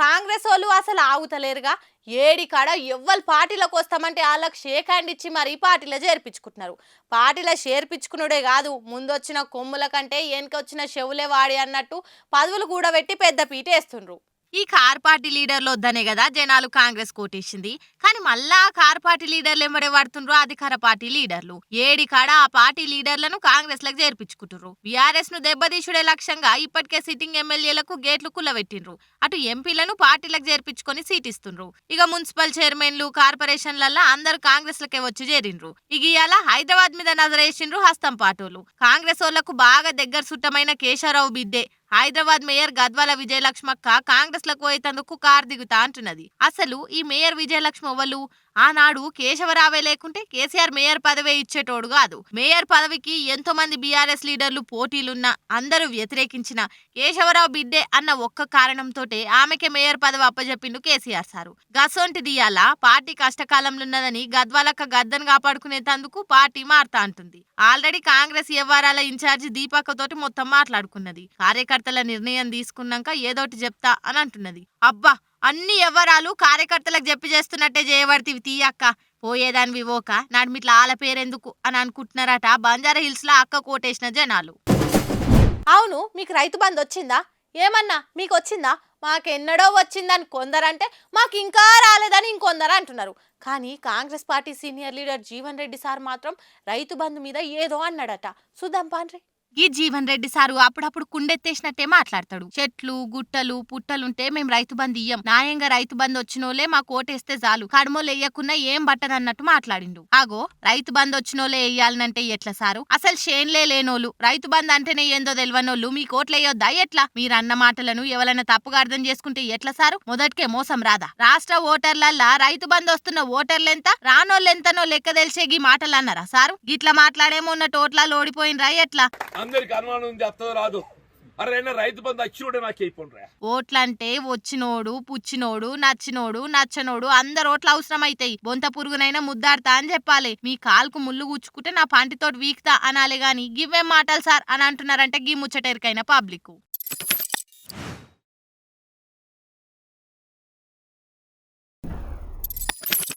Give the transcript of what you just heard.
కాంగ్రెస్ వాళ్ళు అసలు ఆగుతలేరుగా. ఏడి కాడ ఎవ్వరు పార్టీలకు వస్తామంటే వాళ్ళకి షేక్ హ్యాండ్ ఇచ్చి మరి పార్టీలో చేర్పించుకుంటున్నారు. పార్టీలో చేర్పించుకునుడే కాదు, ముందొచ్చిన కొమ్ముల కంటే వెనకొచ్చిన చెవులే వాడి అన్నట్టు పదవులు కూడా పెట్టి పెద్ద పీట వేస్తుండ్రు. ఈ కార్ పార్టీ లీడర్లు వద్దనే కదా జనాలు కాంగ్రెస్ కోటేసింది. కానీ మళ్ళా కార్ పార్టీ లీడర్లు ఎంబడే పడుతుండ్రు అధికార పార్టీ లీడర్లు. ఏడి కాడ ఆ పార్టీ లీడర్లను కాంగ్రెస్ లకు చేర్పించుకుంటున్నారు. బీఆర్ఎస్ ను దెబ్బతీసుడే లక్ష్యంగా ఇప్పటికే సిట్టింగ్ ఎమ్మెల్యేలకు గేట్లు కుల్లబెట్టిండ్రు. అటు ఎంపీలను పార్టీలకు చేర్పించుకొని సీట్ ఇస్తుండ్రు. ఇక మున్సిపల్ చైర్మన్లు కార్పొరేషన్లల్లో అందరూ కాంగ్రెస్ లకే వచ్చి చేరిండ్రు. ఇక ఇయాల హైదరాబాద్ మీద నజరేసిండ్రు హస్తం పాటోలు. కాంగ్రెస్ వాళ్లకు బాగా దగ్గర సుట్టమైన కేశవరావు బిడ్డే హైదరాబాద్ మేయర్ గద్వాల విజయలక్ష్మక్క కాంగ్రెస్ లకు పోయేందుకు కారు దిగుతా అంటున్నది. అసలు ఈ మేయర్ విజయలక్ష్మి అవ్వలు ఆనాడు కేశవరావే లేకుంటే కేసీఆర్ మేయర్ పదవే ఇచ్చేటోడు కాదు. మేయర్ పదవికి ఎంతో మంది బీఆర్ఎస్ లీడర్లు పోటీలున్నా అందరూ వ్యతిరేకించిన కేశవరావు బిడ్డే అన్న ఒక్క కారణంతోటే ఆమెకే మేయర్ పదవి అప్పజెప్పిండు కేసీఆర్ సారు. గసొంటి దియాల పార్టీ కష్టకాలంలోన్నదని గద్వాలక్క గద్దను కాపాడుకునేందుకు పార్టీ మారుతా అంటుంది. ఆల్రెడీ కాంగ్రెస్ వ్యవహారాల ఇన్ఛార్జి దీపక్క తోటి మొత్తం మాట్లాడుకున్నది. కార్యకర్తల నిర్ణయం తీసుకున్నాక ఏదోటి చెప్తా అని అంటున్నది. అబ్బా, అన్ని వ్యవహారాలు కార్యకర్తలకు చెప్పి చేస్తున్నట్టే చేయబడితివి తీయక్క, పోయేదానివి ఓక నడిమిట్ల ఆల పేరెందుకు అని అనుకుంటున్నారట బంజారా హిల్స్ లో అక్క కోటేసిన జనాలు. అవును, మీకు రైతు బంధు వచ్చిందా? ఏమన్నా మీకు వచ్చిందా? మాకెన్నడో వచ్చిందని కొందరంటే మాకు ఇంకా రాలేదని ఇంకొందరు అంటున్నారు. కానీ Congress party senior leader Jeevan Reddy sir మాత్రం రైతు బంధు మీద ఏదో అన్నాడట. చూద్దాం పాండ్రి. ఈ జీవన్ రెడ్డి సారు అప్పుడప్పుడు కుండెత్తేసినట్టే మాట్లాడతాడు. చెట్లు గుట్టలు పుట్టలుంటే మేం రైతు బంధు ఇయ్యం, న్యాయంగా రైతు బంధు వచ్చినోలే మా కోటేస్తే చాలు, కడమోలు వేయకున్నా ఏం బట్టనన్నట్టు మాట్లాడిండు. ఆగో, రైతు బంధు వచ్చినోలే వేయాలనంటే ఎట్లా సారు? అసలు షేన్లే లేనోళ్ళు రైతు బంధు అంటేనే ఏందో తెలియనోళ్ళు మీ కోట్లేయొద్దా ఎట్లా? మీరన్న మాటలను ఎవరైనా తప్పుగా అర్థం చేసుకుంటే ఎట్లా సారు? మొదటికే మోసం రాదా? రాష్ట్ర ఓటర్లల్లా రైతు బంధు వస్తున్న ఓటర్లెంత రానోళ్ళెంతనో లెక్క తెలిసే గీ మాటలు అన్నారా సారు? గిట్లా మాట్లాడేమో ఉన్న టోట్లలో ఓడిపోయినరా ఎట్లా? అందరికి అనుమానం ఉంది, అర్థం రాదు. అరే రైతు బంధు వచ్చినోడే నాకు అయిపోయినరా. ఓట్లంటే వచ్చినోడు పుచ్చినోడు నచ్చినోడు నచ్చనోడు అందరు ఓట్లు అవసరం అయితాయి. బొంత పురుగునైనా ముద్దాడతా అని చెప్పాలి. మీ కాలుకు ముళ్ళు గుచ్చుకుంటే నా పంటితోటి వీక్తా అనాలే గాని గివ్వేం మాటలు సార్ అని అంటున్నారంటే గీ ముచ్చటెరికైన పబ్లిక్.